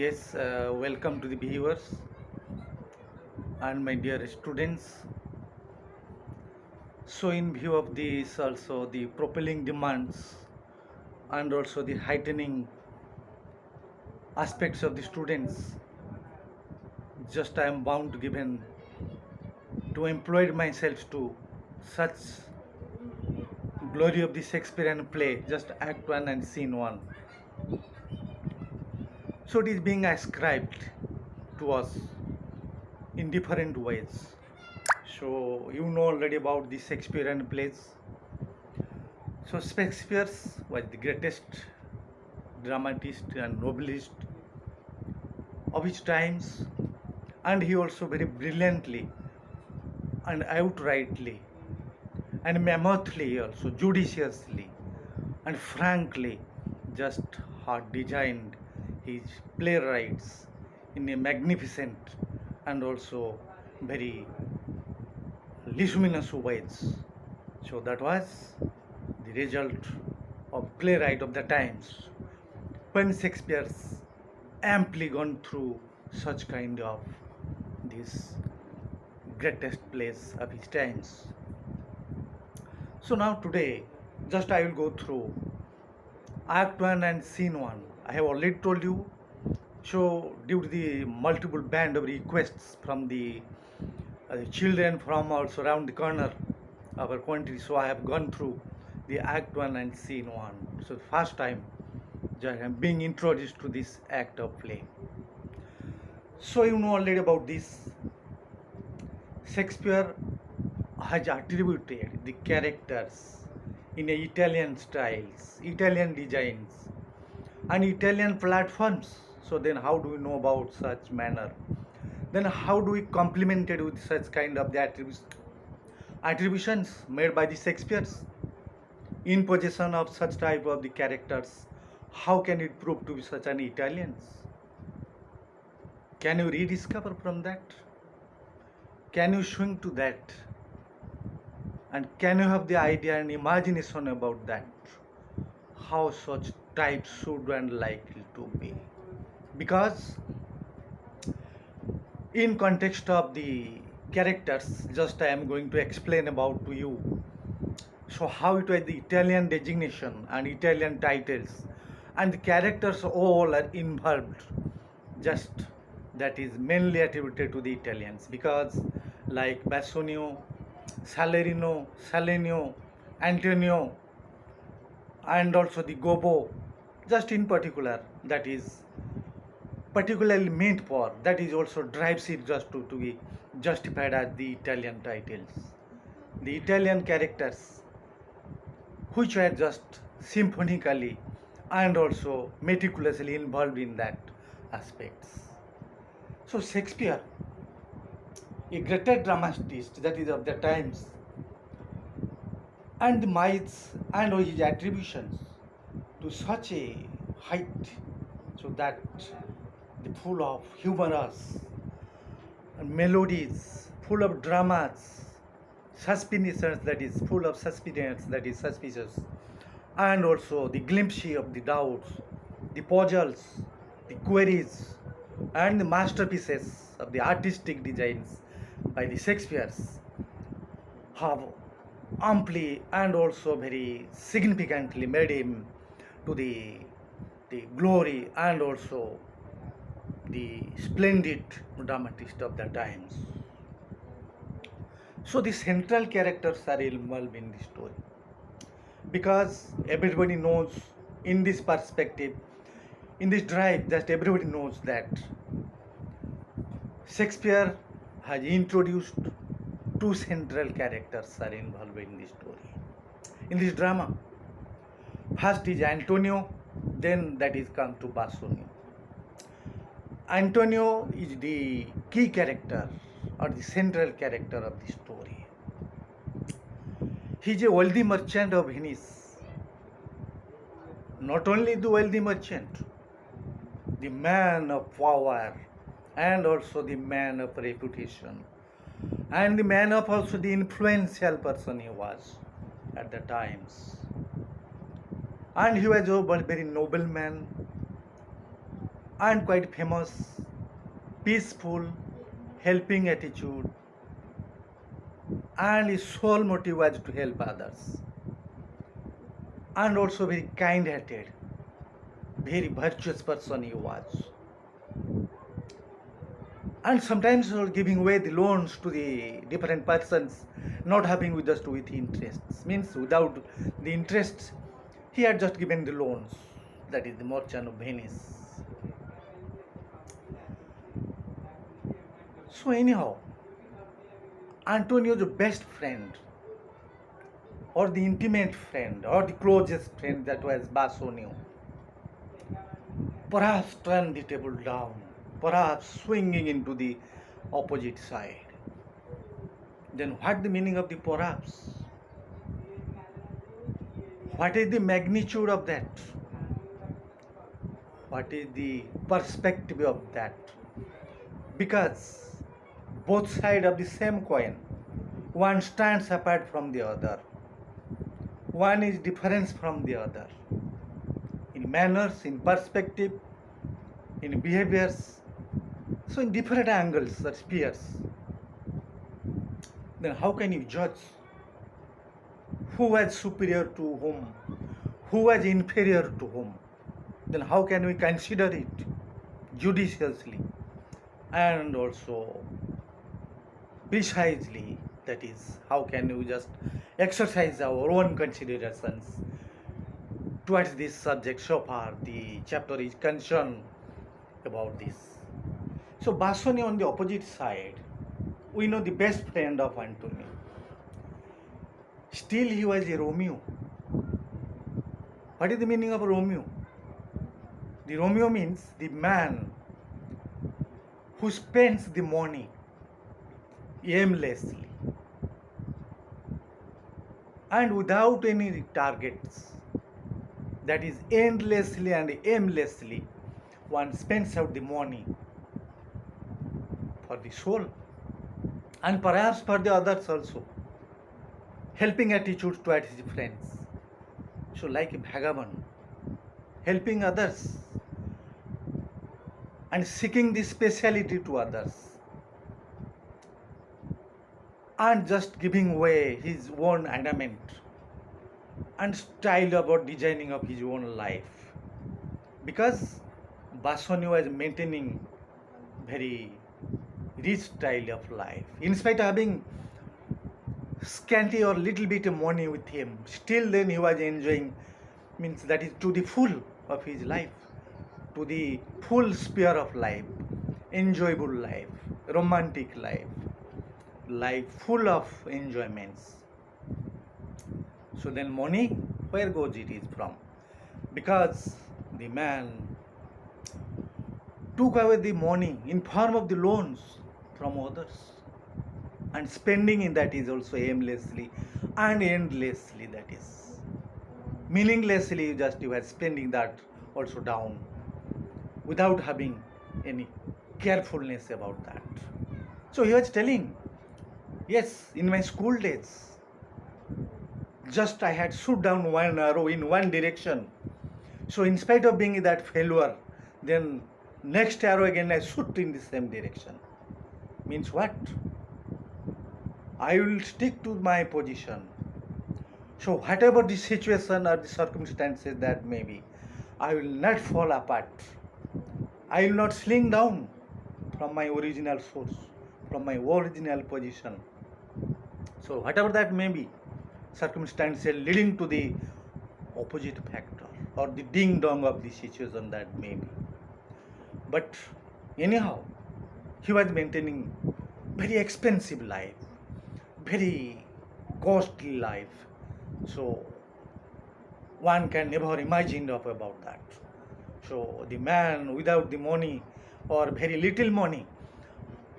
Yes, welcome to the viewers and my dear students. So, in view of this, also the propelling demands and also the heightening aspects of the students, just I am bound to given to employ myself to such glory of the Shakespearean play, just Act 1 and Scene 1. So, it is being ascribed to us in different ways. So, you know already about the Shakespearean plays. So Shakespeare was the greatest dramatist and novelist of his times, and he also very brilliantly and outrightly and mammothly, also judiciously and frankly, just had designed his playwrights in a magnificent and also very luminous ways. So that was the result of playwright of the times when Shakespeare's amply gone through such kind of these greatest plays of his times. So now today, just I will go through Act 1 and Scene 1. I have already told you. So due to the multiple band of requests from the children from also around the corner of our country, so I have gone through the Act 1 and Scene 1. So first time I am being introduced to this act of play. So you know already about this. Shakespeare has attributed the characters in Italian styles, Italian designs, and Italian platforms. So then how do we know about such manner? Then how do we complement it with such kind of the attributions made by the Shakespeare's in possession of such type of the characters? How can it prove to be such an Italians? Can you rediscover from that? Can you swing to that? And can you have the idea and imagination about that? How such types should and likely to be? Because in context of the characters, just I am going to explain about to you. So how it was the Italian designation and Italian titles and the characters all are involved, just that is mainly attributed to the Italians, because like Bassanio, Salerino, Salenio, Antonio, and also the Gobbo, just in particular, that is particularly meant for, that is also drives it just to be justified as the Italian titles. The Italian characters which were just symphonically and also meticulously involved in that aspects. So Shakespeare, a greater dramatist that is of the times, and the myths and his attributions to such a height, so that the full of humorous and melodies, full of dramas, suspicions, that is full of suspicions, that is suspicious, and also the glimpse of the doubts, the puzzles, the queries, and the masterpieces of the artistic designs by the Shakespeare's have amply and also very significantly made him to the glory and also the splendid dramatist of the times. So the central characters are involved in the story, because everybody knows in this perspective, in this drive, that everybody knows that Shakespeare has introduced two central characters are involved in this story, in this drama. First is Antonio, then that is come to Bassanio. Antonio is the key character or the central character of the story. He is a wealthy merchant of Venice. Not only the wealthy merchant, the man of power and also the man of reputation and the man of also the influential person he was at the times. And he was a very noble man and quite famous, peaceful, helping attitude, and his sole motive was to help others, and also very kind-hearted, very virtuous person he was, and sometimes giving away the loans to the different persons, not having with just with interests, means without the interests, he had just given the loans. That is the merchant of Venice. So anyhow, Antonio's best friend, or the intimate friend, or the closest friend, that was Bassanio, perhaps turned the table down, perhaps swinging into the opposite side. Then what the meaning of the perhaps? What is the magnitude of that? What is the perspective of that? Because both sides of the same coin, one stands apart from the other. One is different from the other. In manners, in perspective, in behaviors, so in different angles or spheres. Then how can you judge who was superior to whom, who was inferior to whom? Then how can we consider it judiciously and also precisely? That is, how can we just exercise our own considerations towards this subject so far the chapter is concerned about this. So Bassanio on the opposite side, we know the best friend of Antonio. Still he was a Romeo. What is the meaning of Romeo? The Romeo means the man who spends the money aimlessly and without any targets. That is, endlessly and aimlessly one spends out the money for the soul and perhaps for the others also. Helping attitude towards his friends. So like a vagabond, helping others and seeking the speciality to others and just giving away his own adamant and style about designing of his own life. Because Bassanio was maintaining very rich style of life. In spite of having scanty or little bit of money with him, still then he was enjoying, means that is to the full of his life, to the full sphere of life, enjoyable life, romantic life, life full of enjoyments. So then money, where goes it is from? Because the man took away the money in form of the loans from others, and spending in that is also aimlessly and endlessly, that is meaninglessly, just you are spending that also down without having any carefulness about that. So he was telling, yes, in my school days, just I had shoot down one arrow in one direction. So in spite of being that failure, then next arrow again I shoot in the same direction. Means what? I will stick to my position. So whatever the situation or the circumstances that may be, I will not fall apart. I will not sling down from my original source, from my original position. So whatever that may be, circumstances leading to the opposite factor or the ding dong of the situation that may be. But anyhow, he was maintaining very expensive life, very costly life. So one can never imagine of about that. So the man without the money or very little money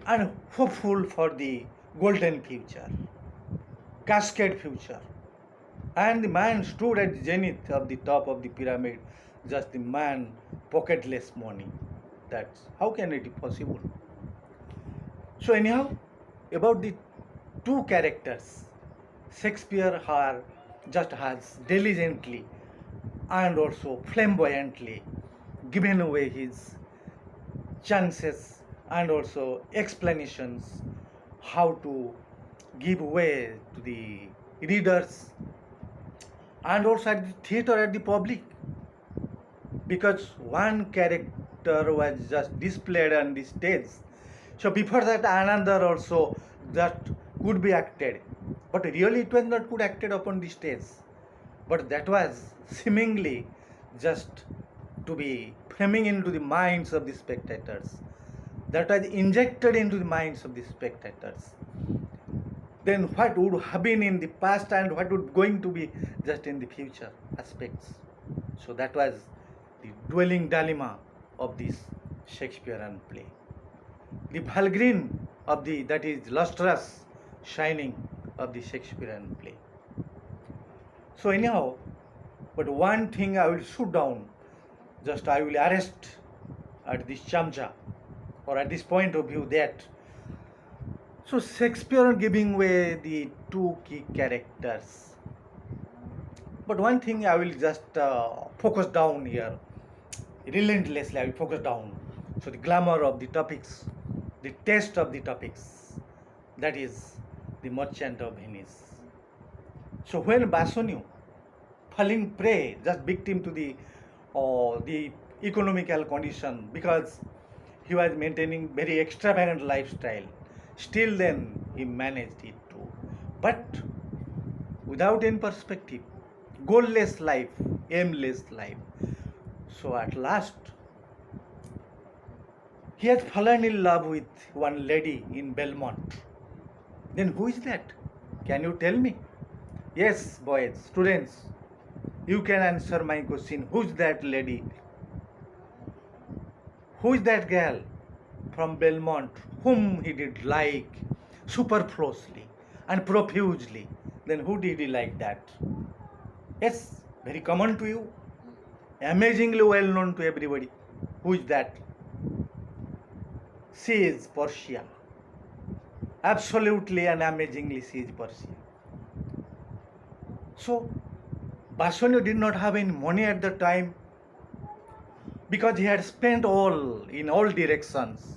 and hopeful for the golden future, cascade future. And the man stood at the zenith of the top of the pyramid, just the man pocketless money. That's how can it be possible? So anyhow, about the two characters, Shakespeare just has diligently and also flamboyantly given away his chances and also explanations how to give way to the readers and also at the theater, at the public, because one character was just displayed on the stage. So before that, another also that could be acted, but really it was not good acted upon the stage. But that was seemingly just to be framing into the minds of the spectators. That was injected into the minds of the spectators. Then what would have been in the past and what would going to be just in the future aspects. So that was the dwelling dilemma of this Shakespearean play. The Valgrind of the, that is lustrous shining of the Shakespearean play. So anyhow, but one thing I will shoot down, just I will arrest at this chamcha or at this point of view that so Shakespeare giving way the two key characters. But one thing I will just focus down here, relentlessly I will focus down. So the glamour of the topics, the taste of the topics, that is the Merchant of Venice. So when Bassanio falling prey, just victim to the economical condition because he was maintaining very extravagant lifestyle, still then he managed it too. But without any perspective, goalless life, aimless life. So at last, he had fallen in love with one lady in Belmont. Then who is that? Can you tell me? Yes, boys, students, you can answer my question. Who's that lady? Who is that girl from Belmont whom he did like superfluously and profusely? Then who did he like that? Yes, very common to you, amazingly well known to everybody. Who is that? She is Portia. Absolutely and amazingly she is Portia. So Bassanio did not have any money at the time because he had spent all in all directions,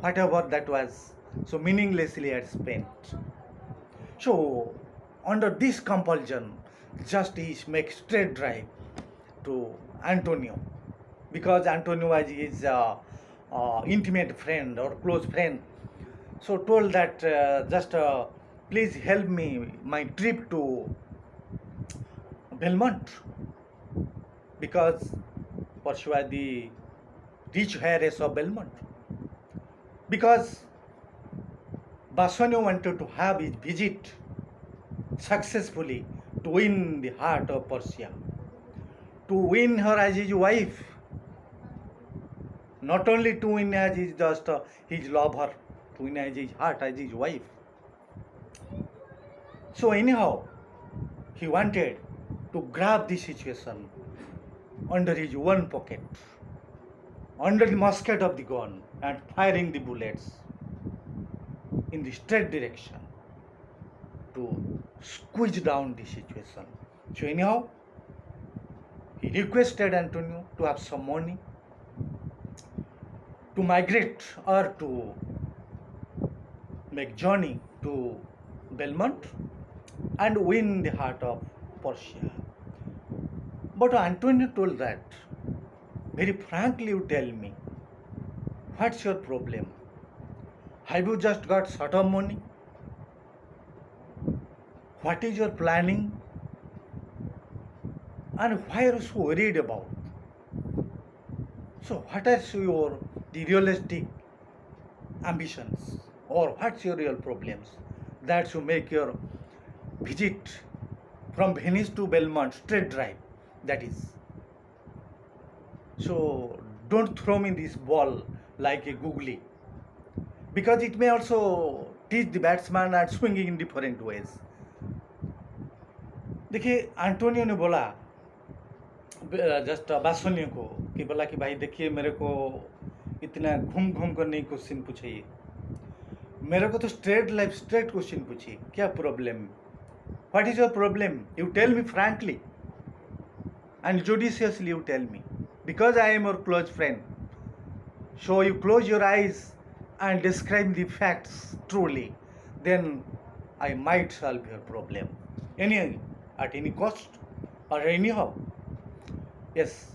whatever that was, so meaninglessly had spent. So under this compulsion, just he makes straight drive to Antonio because Antonio was his intimate friend or close friend. So told that just please help me my trip to Belmont because Portia was the rich heiress of Belmont. Because Bassanio wanted to have his visit successfully to win the heart of Portia, to win her as his wife, not only to win as his just his lover, to win as his heart as his wife. So anyhow, he wanted to grab the situation under his one pocket, under the musket of the gun, and firing the bullets in the straight direction to squeeze down the situation. So anyhow, he requested Antonio to have some money to migrate or to make journey to Belmont and win the heart of Portia. But Antonio told that, very frankly you tell me, what's your problem? Have you just got sort of money? What is your planning? And why are you so worried about? So what are your the realistic ambitions or what's your real problems that you make your visit from Venice to Belmont straight drive, that is. So don't throw me this ball like a googly because it may also teach the batsman at swinging in different ways. देखिए Antonio ने बोला just बासोनियो को कि बोला कि भाई देखिए मेरे को इतना घूम घूम कर नहीं क्वेश्चन पूछिए, मेरे को तो स्ट्रेट लाइफ स्ट्रेट क्वेश्चन पूछिए, क्या problem, what is your problem, you tell me frankly and judiciously you tell me because I am your close friend. So you close your eyes and describe the facts truly, then I might solve your problem. Any at any cost or anyhow. Yes,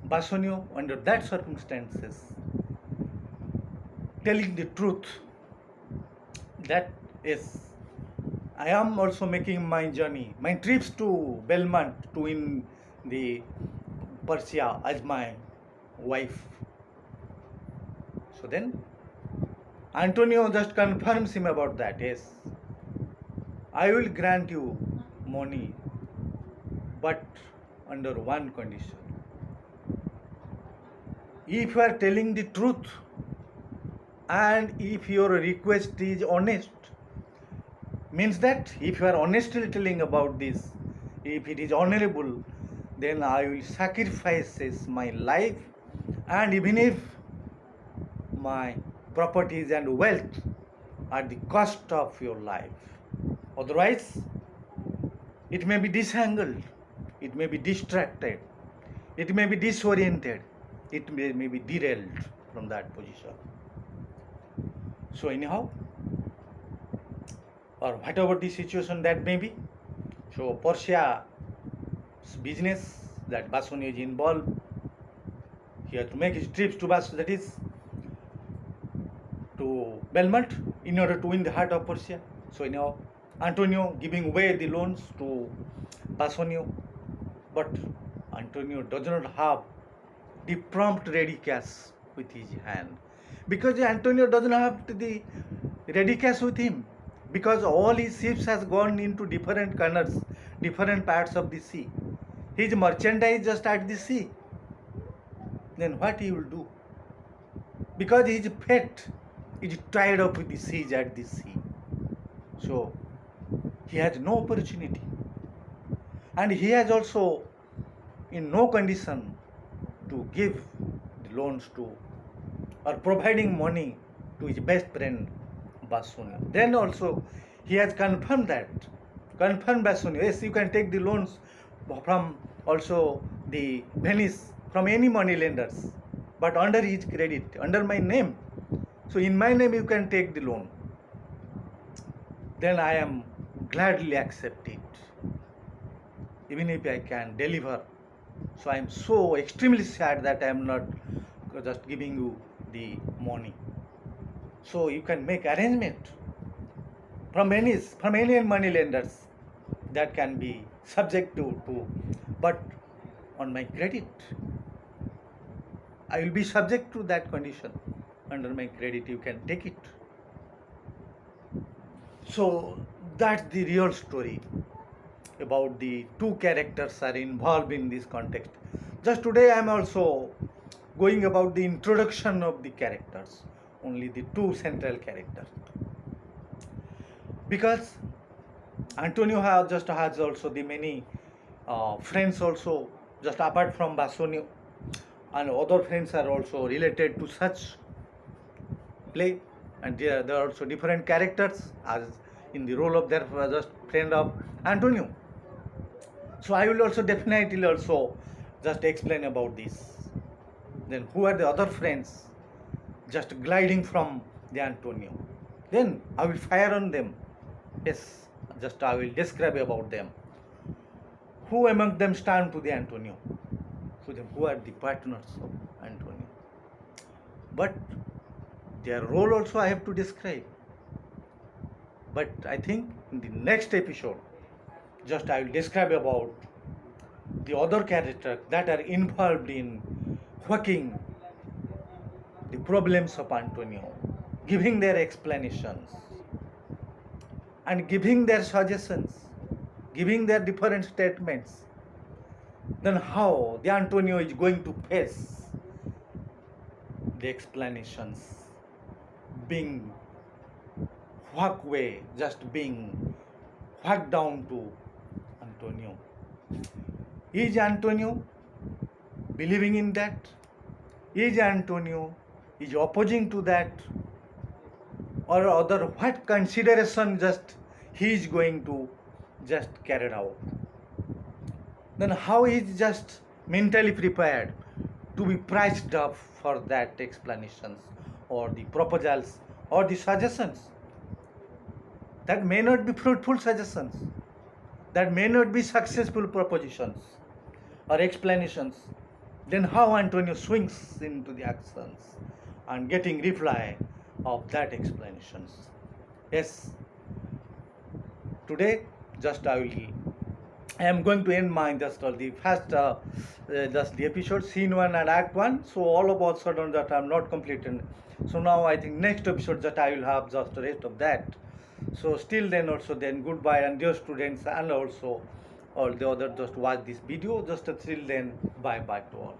Basonio, under that circumstances, telling the truth, that is, I am also making my journey, my trips to Belmont to win the Portia as my wife. So then Antonio just confirms him about that. Yes, I will grant you money, but under one condition. If you are telling the truth and if your request is honest, means that if you are honestly telling about this, if it is honorable, then I will sacrifice my life, and even if my properties and wealth at the cost of your life. Otherwise, it may be disangled, it may be distracted, it may be disoriented, it may be derailed from that position. So anyhow, or whatever the situation that may be, so Portia's business that Basonio is involved, he has to make his trips to that is to Belmont in order to win the heart of Portia. So anyhow, Antonio giving away the loans to Basonio, but Antonio does not have the prompt ready cash with his hand, because Antonio doesn't have the ready cash with him, because all his ships has gone into different corners, different parts of the sea. His merchandise just at the sea. Then what he will do? Because his fate is tied up with the siege at the sea. So he has no opportunity. And he has also in no condition to give the loans to or providing money to his best friend Basonio. Then also he has confirmed Basonio, yes, you can take the loans from also the Venice, from any money lenders, but under his credit, under my name. So in my name you can take the loan. Then I am gladly accept it, even if I can deliver. So I am so extremely sad that I am not just giving you the money. So you can make arrangement from Venice, from any money lenders that can be subject to, but on my credit, I will be subject to that condition. Under my credit, you can take it. So that's the real story about the two characters are involved in this context. Just today I am also going about the introduction of the characters, only the two central characters. Because Antonio has also the many friends also, just apart from Basonio, and other friends are also related to such play, and there are also different characters as in the role of their just friend of Antonio. So I will also definitely also just explain about this. Then who are the other friends just gliding from the Antonio? Then I will fire on them. Yes, just I will describe about them. Who among them stand to the Antonio? So then who are the partners of Antonio? But their role also I have to describe. But I think in the next episode, just I will describe about the other characters that are involved in working the problems of Antonio, giving their explanations and giving their suggestions, giving their different statements. Then how the Antonio is going to face the explanations being whacked away, just being whacked down to Antonio. Is Antonio believing in that? Is Antonio is opposing to that? Or other what consideration just he is going to just carry out? Then how he is just mentally prepared to be priced up for that explanations or the proposals or the suggestions. That may not be fruitful suggestions. That may not be successful propositions or explanations. Then how Antonio swings into the actions and getting reply of that explanations. Yes, today just I am going to end my just the first just the episode scene 1 and act 1. So all of a sudden that I am not completed. So now I think next episode that I will have just the rest of that. So still then also then goodbye, and dear students, and also all the other just watch this video, just till then bye bye to all.